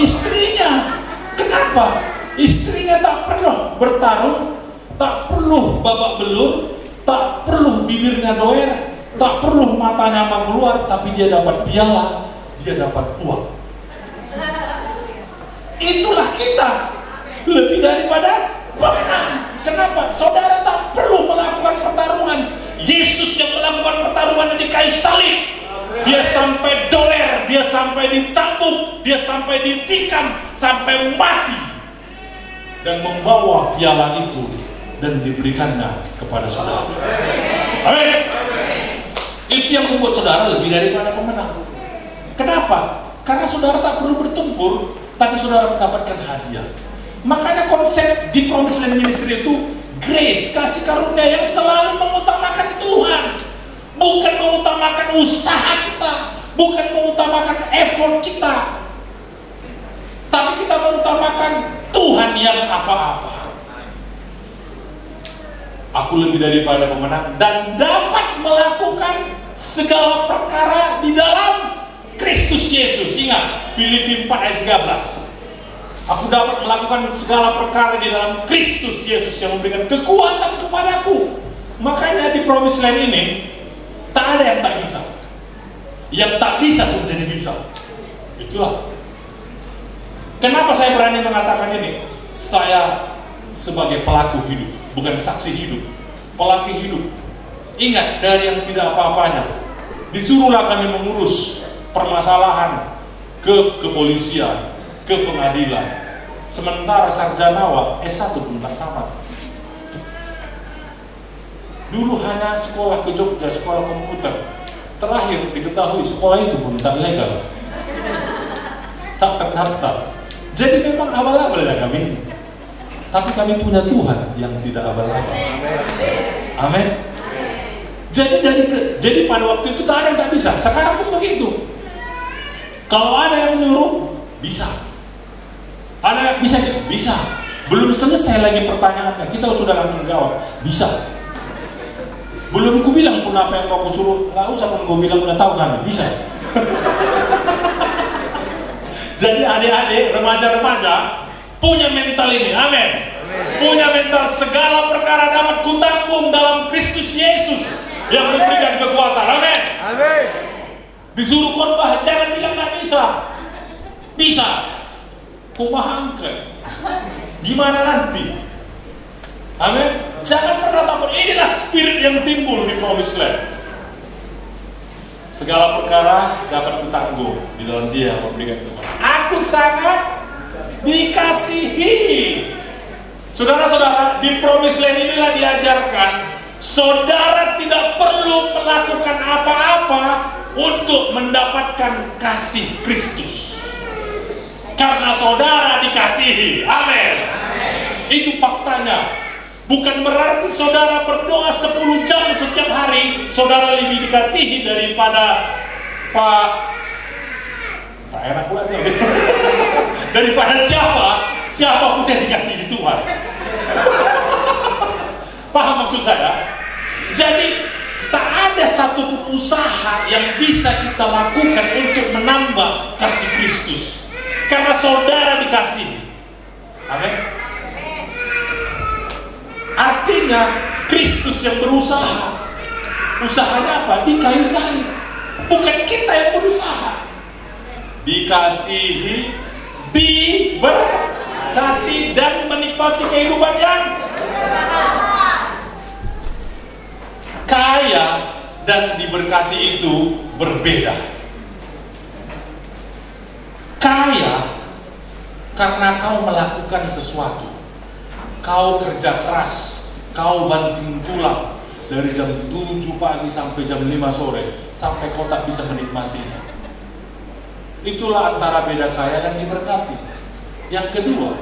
Istrinya. Kenapa? Istrinya tak perlu bertarung, tak perlu babak belur, tak perlu bibirnya doer, tak perlu matanya mengeluar, tapi dia dapat piala, dia dapat uang. Itulah kita, lebih daripada pemenang. Kenapa? Saudara tak perlu melakukan pertarungan. Yesus yang melakukan pertarungan di kayu salib. Dia sampai doer, dia sampai dicambuk, dia sampai ditikam, sampai mati, dan membawa piala itu dan diberikannya kepada saudara. Amin. Itu yang membuat saudara lebih daripada pemenang. Kenapa? Karena saudara tak perlu bertempur, tapi saudara mendapatkan hadiah. Makanya konsep di Promised Land Ministry itu grace, kasih karunia yang selalu mengutamakan Tuhan, bukan mengutamakan usaha kita, bukan mengutamakan effort kita, tapi kita mengutamakan Tuhan yang apa-apa. Aku lebih daripada pemenang dan dapat melakukan segala perkara di dalam Kristus Yesus. Ingat Filipi 4 ayat 13. Aku dapat melakukan segala perkara di dalam Kristus Yesus yang memberikan kekuatan kepadaku. Makanya di Promised Land ini tak ada yang tak bisa. Yang tak bisa pun jadi bisa. Itulah. Kenapa saya berani mengatakan ini? Saya sebagai pelaku hidup, bukan saksi hidup, pelaku hidup. Ingat, dari yang tidak apa-apanya, disuruhlah kami mengurus permasalahan ke kepolisian, ke pengadilan. Sementara sarjanawa S1 pun tak tamat. Dulu hanya sekolah ke Jogja, sekolah komputer. Terakhir diketahui sekolah itu pun tak legal, tak terdaftar. Jadi memang abal-abal ya kami. Tapi kami punya Tuhan yang tidak abal-abal. Amin. Jadi pada waktu itu tak ada yang tak bisa. Sekarang pun begitu. Kalau ada yang nyuruh, bisa. Ada yang bisa. Belum selesai lagi pertanyaannya, kita sudah langsung jawab, bisa. Belum ku bilang pun apa yang mau ku suruh, nggak usah pun ku bilang udah tahu kan, bisa. Jadi adik-adik, remaja-remaja punya mental ini, amin. Punya mental segala perkara dapat ku tanggung dalam Kristus Yesus yang memberikan kekuatan, amin. Disuruh khotbah, jangan bilang nggak bisa. Bisa. Kumaha angkat. Gimana nanti? Amin. Jangan pernah takut. Inilah spirit yang timbul di Promised Land. Segala perkara dapat ditanggung di dalam Dia yang memberikan kekuatan. Aku sangat dikasihi. Saudara-saudara, di Promised Land inilah diajarkan, saudara tidak perlu melakukan apa-apa untuk mendapatkan kasih Kristus. Karena saudara dikasihi. Amin. Itu faktanya. Bukan berarti saudara berdoa 10 jam setiap hari, saudara lebih dikasihi daripada Pak enak pula daripada siapapun yang dikasihi Tuhan. Paham maksud saya? Jadi tak ada satu usaha yang bisa kita lakukan untuk menambah kasih Kristus. Karena saudara dikasihi. Amin. Artinya Kristus yang berusaha. Usahanya apa? Di kayu salib. Bukan kita yang berusaha. Dikasihi, diberkati dan menikmati kehidupan yang kaya dan diberkati itu berbeda. Kaya karena kau melakukan sesuatu, kau kerja keras, kau banting tulang dari jam 7 pagi sampai jam 5 sore, sampai kau tak bisa menikmatinya. Itulah antara beda kaya dan diberkati. Yang kedua,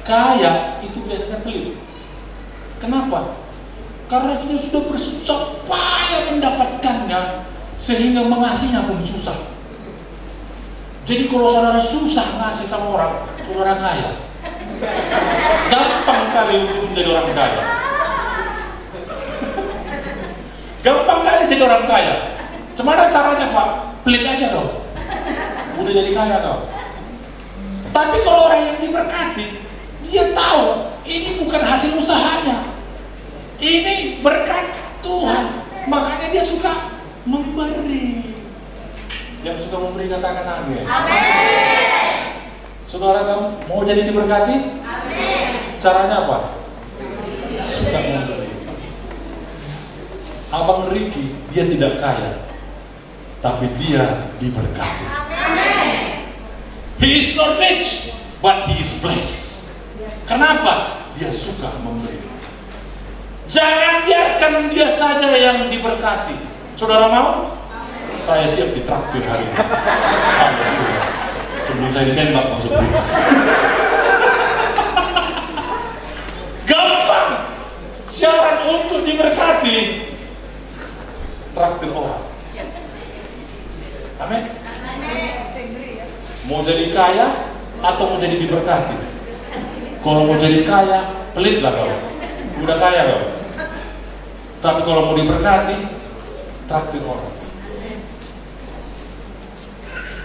kaya itu biasanya pelit. Kenapa? Karena sudah bersusah payah mendapatkannya, sehingga mengasihnya pun susah. Jadi kalau saudara susah ngasih sama orang, saudara kaya. Gampang kali untuk menjadi orang kaya. Gampang kali jadi orang kaya. Gimana caranya Pak? Pelit aja kau, udah jadi kaya kau. Tapi kalau orang yang diberkati, dia tahu ini bukan hasil usahanya, ini berkat Tuhan. Makanya dia suka memberi. Yang suka memberi katakan amin. Amin. Saudara kamu mau jadi diberkati? Amin. Caranya apa? Suka memberi. Abang Ricky, dia tidak kaya, tapi dia diberkati. Amin. He is not rich, but he is blessed. Kenapa? Dia suka memberi. Jangan biarkan dia saja yang diberkati. Saudara mau? Saya siap ditraktir hari ini. Sebelum saya ditembak masuk berita. Gampang. Syarat untuk diberkati, traktir orang. Amin. Mau jadi kaya atau mau jadi diberkati? Kalau mau jadi kaya, pelitlah kau. Udah kaya kau. Tapi kalau mau diberkati, traktir orang.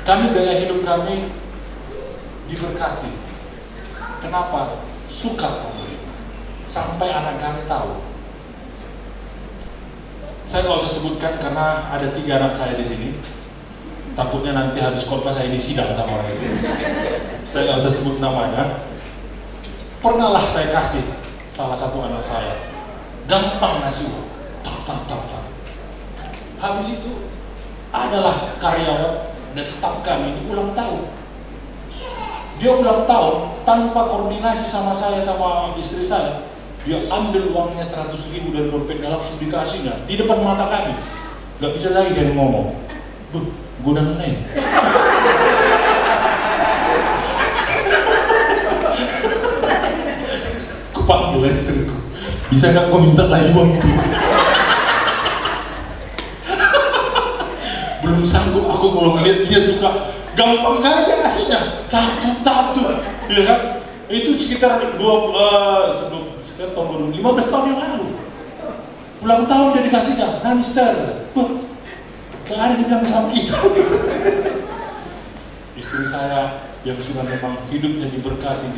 Kami gaya hidup kami diberkati. Kenapa? Suka memberi. Sampai anak kami tahu. Saya nggak usah sebutkan karena ada 3 anak saya di sini. Takutnya nanti habis khotbah saya disidang sama orang itu. Saya nggak usah sebut namanya. Pernahlah saya kasih salah satu anak saya. Gampang ngasih uang. Tak. Habis itu adalah karyawan dan staf kami ini ulang tahun. Dia ulang tahun tanpa koordinasi sama saya sama istri saya. Dia ambil uangnya 100.000 dari dompetnya langsung dikasihnya di depan mata kami. Gak bisa lagi dia ngomong. Gudang neng. Kupanggil istriku. Bisa gak kau minta lagi uang itu? Belum sanggup aku kalau ngeliat dia suka gampang kali dia ngasihnya tatu, ya kan? Itu sekitar sekitar tahun 15 tahun yang lalu. Ulang tahun dia dikasihnya, Nanster. Gak ada dibilang sama kita. Istri saya yang sudah memang hidupnya diberkati.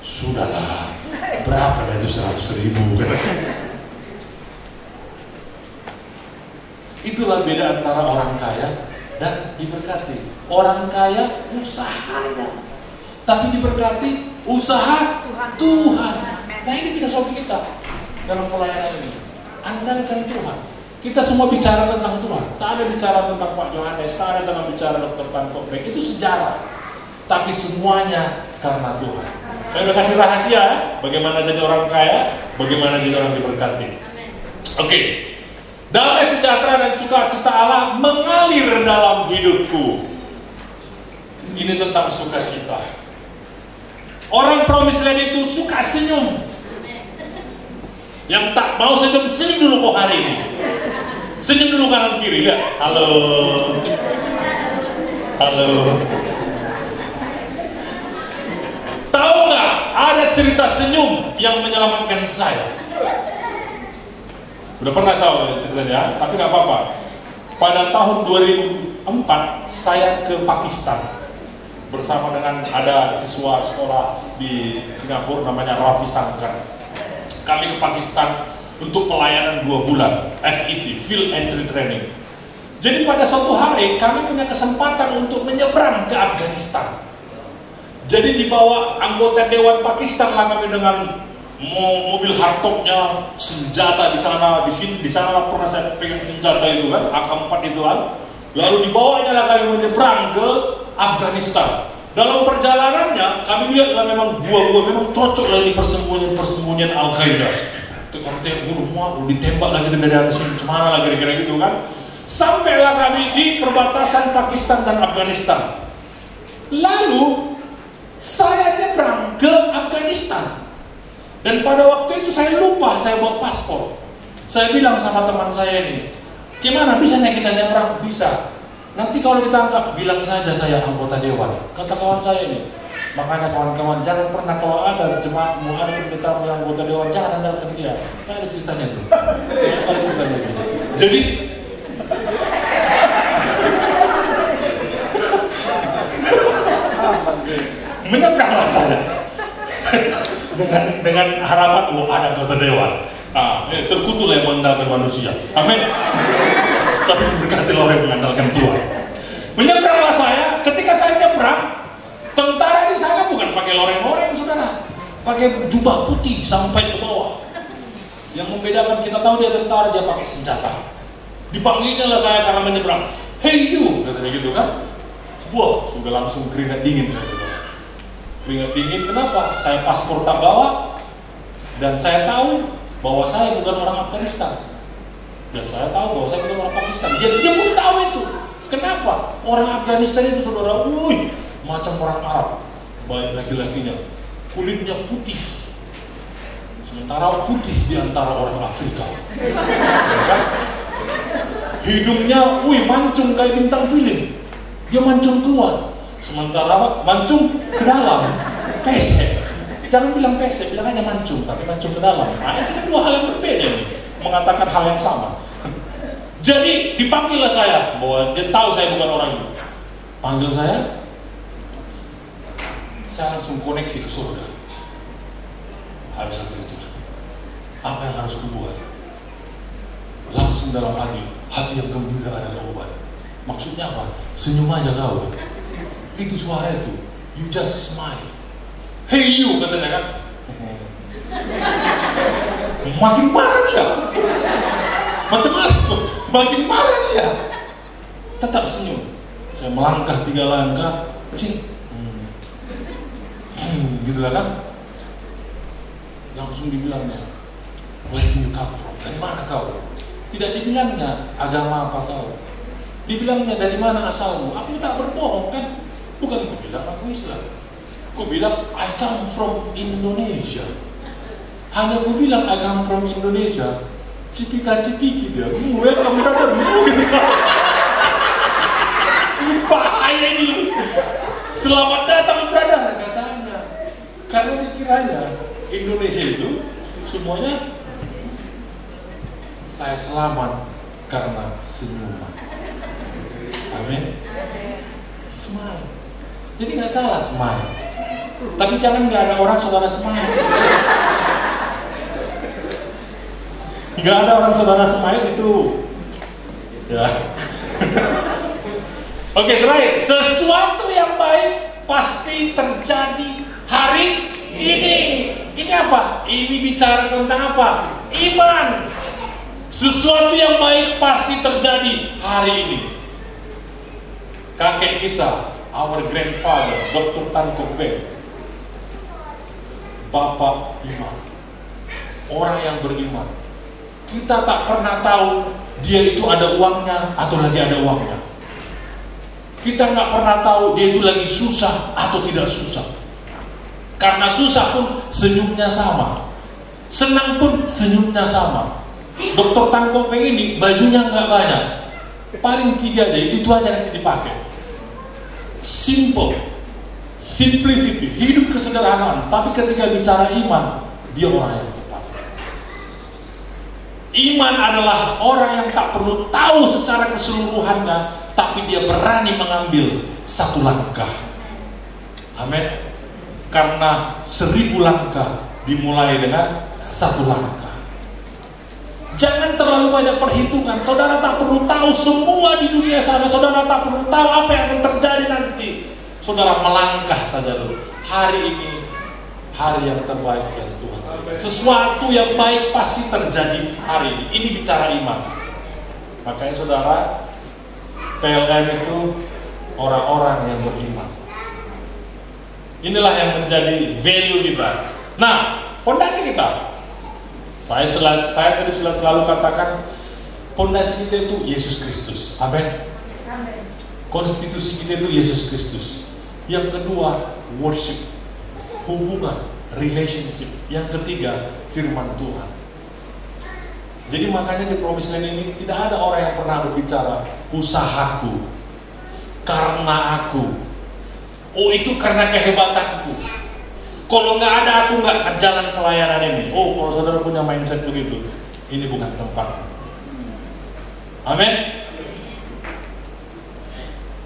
Sudahlah, berapa itu 100.000 katanya. Itulah beda antara orang kaya dan diberkati. Orang kaya usahanya, tapi diberkati usaha Tuhan. Nah ini filosofi kita dalam pelayanan ini. Andalkan Tuhan. Kita semua bicara tentang Tuhan. Tak ada bicara tentang Pak Yohanes, tak ada tentang bicara Dr. Tan Kok Peng. Itu sejarah. Tapi semuanya karena Tuhan. Saya udah kasih rahasia bagaimana jadi orang kaya, bagaimana jadi orang diberkati. Oke. Damai sejahtera dan sukacita Allah mengalir dalam hidupku. Ini tentang sukacita. Orang Promised Land itu suka senyum. Yang tak mau senyum, senyum dulu kok hari ini. Senyum dulu kanan kiri, lihat. Halo. Tahu nggak? Ada cerita senyum yang menyelamatkan saya. Udah pernah tahu ceritanya, tapi nggak apa-apa. Pada tahun 2004 saya ke Pakistan bersama dengan ada siswa sekolah di Singapura namanya Rafi Sangkar. Kami ke Pakistan untuk pelayanan 2 bulan, FET, Field Entry Training. Jadi pada suatu hari kami punya kesempatan untuk menyeberang ke Afghanistan. Jadi dibawa anggota Dewan Pakistan lah kami dengan mobil hardtopnya, senjata di sana, di sana pernah saya pegang senjata itu kan, AK-4 itu kan. Lalu dibawanya lah kami menyeberang ke Afghanistan. Dalam perjalanannya kami lihat lah memang gua memang cocok lah di persembunyian Al-Qaeda. Itu kalau bunuh mau ditembak lagi dari atas cemana lagi kira-kira gitu kan. Sampailah kami di perbatasan Pakistan dan Afghanistan. Lalu saya nyebrang ke Afghanistan. Dan pada waktu itu saya lupa saya bawa paspor. Saya bilang sama teman saya ini, gimana bisanya kita nyebrang? Bisa. Nanti kalau ditangkap bilang saja saya anggota dewan. Kata kawan saya ini. Makanya kawan-kawan jangan pernah kalau ada jemaatmu ada pendeta yang anggota dewan jangan andalkan dia. Ada ceritanya tuh. Ada ceritanya tuh. Jadi menyeberanglah saya dengan harapan ada anggota dewan. Terkutuk yang mengandalkan manusia. Amin. Tapi berkati orang yang mengandalkan Tuhan. Menyeberanglah saya. Ketika saya nyebrang, tentara di sana bukan pakai loreng-loreng, saudara, pakai jubah putih sampai ke bawah. Yang membedakan kita tahu dia tentara, dia pakai senjata. Dipanggilnya lah saya karena menyeberang. Hey you, katanya gitu kan. Wah, sudah langsung keringat dingin saya. Keringat dingin kenapa? Saya paspor tak bawa dan saya tahu bahwa saya bukan orang Afghanistan. Dan saya tahu bahwa saya bukan orang Pakistan. Dia pun tahu itu. Kenapa? Orang Afghanistan itu saudara, macam orang Arab. Baik laki-lakinya, kulitnya putih. Sementara putih di antara orang Afrika. Ya kan? Hidungnya, mancung kayak bintang film. Dia mancung keluar. Sementara mancung ke dalam. Pesek. Jangan bilang pesek, bilang aja mancung, tapi mancung ke dalam. Nah, ini kan dua hal yang berbeda nih. Mengatakan hal yang sama. Jadi dipanggillah saya bahwa dia tahu saya bukan orang itu. Panggil saya langsung koneksi ke surga. Harus aku itu. Apa yang harus kubuat? Langsung dalam hati yang gembira adalah obat. Maksudnya apa? Senyum aja kau. Itu suara itu. You just smile. Hey you, katanya kan. Makin marah dia. Macam mana tuh? Makin marah dia. Tetap senyum. Saya melangkah 3 langkah. Gitu lah kan. Langsung dibilangnya, where do you come from? Dari mana kau? Tidak dibilangnya agama apa kau. Dibilangnya dari mana asalmu. Aku tak berbohong kan. Bukan aku bilang aku Islam. Aku bilang I come from Indonesia. Hanya aku bilang I come from Indonesia. Cipika-cipiki dia. Welcome brother. Bahaya ini. Selamat datang brother katanya. Karena dikiranya Indonesia itu semuanya saya selamat karena senyuman. Amin. Smile. Jadi nggak salah smile. Tapi jangan nggak ada orang saudara smile. Nggak ada orang saudara smile itu. Ya. Oke, terakhir. Sesuatu yang baik pasti terjadi hari ini. Ini apa? Ini bicara tentang apa? Iman. Sesuatu yang baik pasti terjadi hari ini. Kakek kita, our grandfather, Dr. Tan Kok Peng, Bapak Iman, orang yang beriman. Kita tak pernah tahu dia itu ada uangnya atau lagi ada uangnya. Kita nggak pernah tahu dia itu lagi susah atau tidak susah. Karena susah pun senyumnya sama, senang pun senyumnya sama. Dr. Tan Kok Peng ini bajunya nggak banyak, paling 3 aja, itu aja nanti dipakai. Simple, simplicity, hidup kesederhanaan. Tapi ketika bicara iman, dia orang yang tepat. Iman adalah orang yang tak perlu tahu secara keseluruhannya, tapi dia berani mengambil satu langkah. Amin. Karena 1000 langkah dimulai dengan satu langkah. Jangan terlalu banyak perhitungan. Saudara tak perlu tahu semua di dunia sana. Saudara tak perlu tahu apa yang akan terjadi nanti. Saudara melangkah saja dulu. Hari ini hari yang terbaik yang Tuhan Sesuatu yang baik pasti terjadi hari ini. Ini bicara iman. Makanya saudara, PLN itu orang-orang yang beriman. Inilah yang menjadi value kita. Nah, pondasi kita. Saya tadi sudah selalu katakan, pondasi kita itu Yesus Kristus. Amin. Konstitusi kita itu Yesus Kristus. Yang kedua, worship, hubungan, relationship. Yang ketiga, firman Tuhan. Jadi makanya di Promised Land ini tidak ada orang yang pernah berbicara usahaku, karena aku, oh itu karena kehebatanku. Kalau nggak ada aku nggak akan jalan pelayanan ini. Oh, kalau saudara punya mindset begitu, ini bukan tempat. Amin.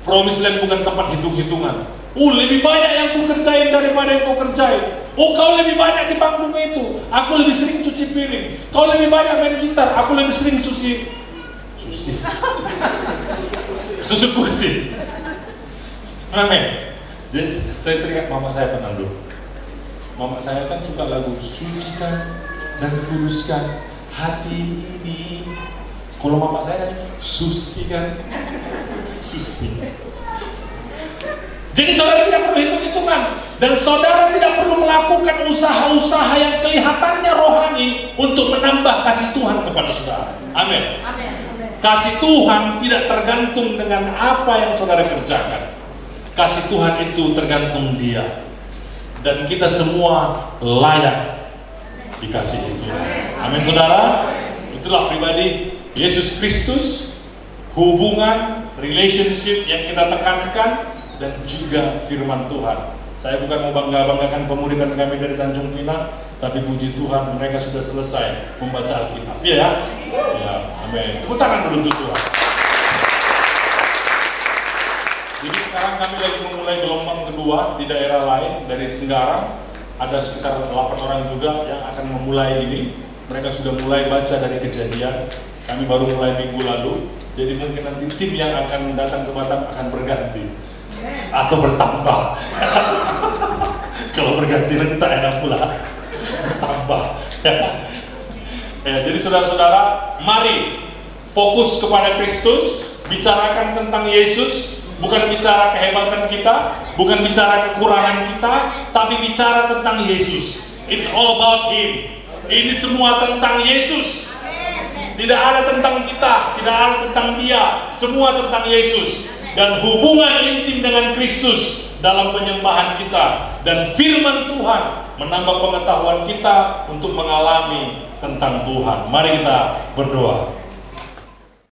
Promised Land bukan tempat hitung-hitungan. Oh, lebih banyak yang ku kerjain daripada yang kau kerjain. Oh, kau lebih banyak di panggung itu, aku lebih sering cuci piring. Kau lebih banyak main gitar, aku lebih sering susu kursi. Amin. Jadi saya teringat mama saya pernah dulu. Mama saya kan suka lagu sucikan dan kuduskan hati ini. Kalau mama saya kan susi. Jadi saudara tidak perlu hitung-hitungan, dan saudara tidak perlu melakukan usaha-usaha yang kelihatannya rohani untuk menambah kasih Tuhan kepada saudara. Amin. Kasih Tuhan tidak tergantung dengan apa yang saudara kerjakan. Kasih Tuhan itu tergantung Dia, dan kita semua layak dikasih itu. Amin saudara. Itulah pribadi Yesus Kristus, hubungan, relationship yang kita tekankan, dan juga firman Tuhan. Saya bukan mau bangga-banggakan pemuridan kami dari Tanjung Pinang, tapi puji Tuhan mereka sudah selesai membaca Alkitab. Iya ya? Ya, amin. Tepuk tangan dulu untuk Tuhan. Jadi sekarang kami lagi memulai gelombang kedua di daerah lain dari Senggarang. Ada sekitar 8 orang juga yang akan memulai ini. Mereka sudah mulai baca dari Kejadian. Kami baru mulai minggu lalu. Jadi mungkin nanti tim yang akan datang ke Batam akan berganti atau bertambah. Kalau berganti nanti tak enak pula. Bertambah. Jadi saudara-saudara, mari fokus kepada Kristus, bicarakan tentang Yesus, bukan bicara kehebatan kita, bukan bicara kekurangan kita, tapi bicara tentang Yesus. It's all about Him. Ini semua tentang Yesus. Tidak ada tentang kita, tidak ada tentang Dia, semua tentang Yesus. Dan hubungan intim dengan Kristus dalam penyembahan kita, dan firman Tuhan menambah pengetahuan kita untuk mengalami tentang Tuhan. Mari kita berdoa.